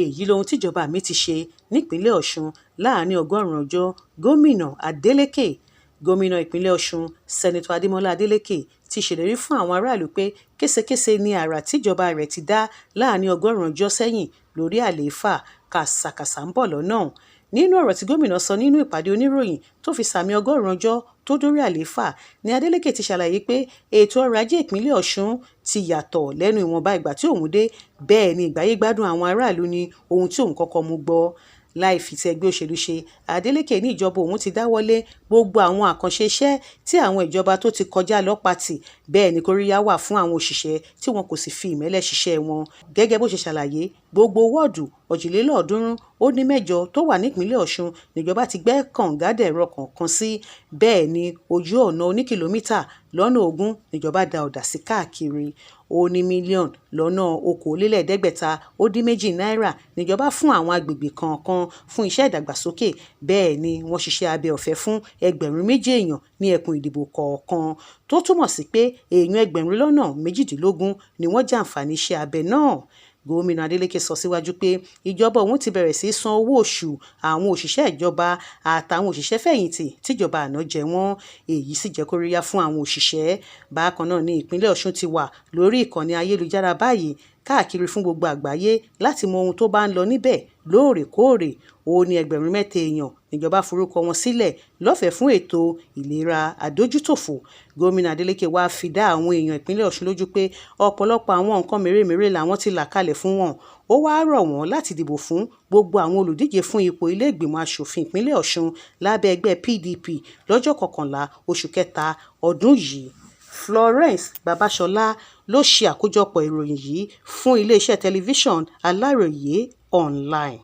èyí lohun tíjọba mi ti ṣe nípínlẹ̀ Ọ̀ṣun láàrin ọgọ́rùn-ún ọjọ́. Gómìnà Adeleke, gómìnà ìpínlẹ̀ Ọ̀ṣun sẹ́nitọ́ Adémọ́lá Adeleke ti ṣèlérí fún àwọn aráàlú pé késekése ni àrà tíjọba rẹ̀ ti dá láàrin ọgọ́rùn-ún ọjọ́ sẹ́yìn lórí àlééfà. Kàsàkàsà ń bọ̀ lọ́nà. Nínú ọ̀rọ̀ tí gómìnà sọ nínú ìpàdé oníròyìn tó fi sàmì ọgọ́rùn-ún ọjọ́ tó dórí àlééfà ni Adeleke ti ṣàlàyé pé ètò ọrọ̀ ajé ìpínlẹ̀ Ọ̀ṣun ti yàtọ̀ lẹ́nu ìwọ̀nba ìgbà tí òun dé, bẹ́ẹ̀ ni ìgbáyégbádùn àwọn aráàlú ni ohun tí òun kọ́kọ́ mú gbọ́. Láì fi ti ẹgbẹ́ òṣèlú ṣe, Adeleke ní ìjọba òun ti dáwọ́lé gbogbo àwọn àkànṣe iṣẹ́ tí àwọn ìjọba tó ti kọjá lọ pàtì, bẹ́ẹ̀ ni kóríyá wà fún àwọn òṣìṣẹ́ tí wọn kò sì fi ìmẹ́lẹ́ ṣiṣẹ́ wọn. Gẹ́gẹ́ bó ṣe ṣàlàyé, gbogbo wọ́ọ̀dù 348 tó wà nípínlẹ̀ Ọ̀ṣun níjọba ti gbẹ́ kànga-dẹ̀rọ kọ̀ọ̀kan sí, bẹ́ẹ̀ ni ojú ọ̀nà oníkìlómítà 20 níjọba da ọ̀dà sí káàkiri. Ó ní mílíọ̀nù 2,500 náírà níjọba fún àwọn agbègbè kọ̀ọ̀kan fún iṣẹ́ ìdàgbàsókè, bẹ́ẹ̀ ni wọ́n ṣiṣẹ́ abẹ ọ̀fẹ́ fún 2,000 èèyàn ní ẹkùn ìdìbò kọ̀ọ̀kan, tó túmọ̀ sí pé èèyàn 18,000 ni wọ́n jàǹfààní iṣẹ́ abẹ náà. Gómìnà Adeleke sọ síwájú pé ìjọba òun ti bẹ̀rẹ̀ sí san owó oṣù àwọn òṣìṣẹ́ ìjọba àtàwọn òṣìṣẹ́ fẹ̀yìntì tíjọba àná jẹ wọ́n, èyí sì jẹ́ kóríyá fún àwọn òṣìṣẹ́. Bákan náà ni ìpínlẹ̀ Ọ̀ṣun ti wà lórí ìkànnì ayélujára báyìí káàkiri fún gbogbo àgbáyé láti mọ ohun tó bá ń lọ níbẹ̀ lóòrèkóòrè. Ó ní 7,000 èèyàn níjọba forúkọ wọn sílẹ̀ lọ́fẹ̀ẹ́ fún ètò ìlera àdójútòfò. Gómìnà Adeleke wá fi dá àwọn èèyàn ìpínlẹ̀ Ọ̀ṣun lójú pé ọ̀pọ̀lọpọ̀ àwọn nǹkan mèremère làwọn ti là kalẹ̀ fún wọn. Ó wá rọ̀ wọ́n láti dìbò fún gbogbo àwọn olùdíje fún ipò ilé ìgbìmọ̀ aṣòfin ìpínlẹ̀ Ọ̀ṣun lábẹ́ ẹgbẹ́ PDP lọ́jọ́ 11 oṣù kẹta ọdún yìí. Florence Babasola ló ṣe àkójọpọ̀ ìròyìn yìí fún iléeṣẹ́ tẹlifíṣàn Aláròyé online.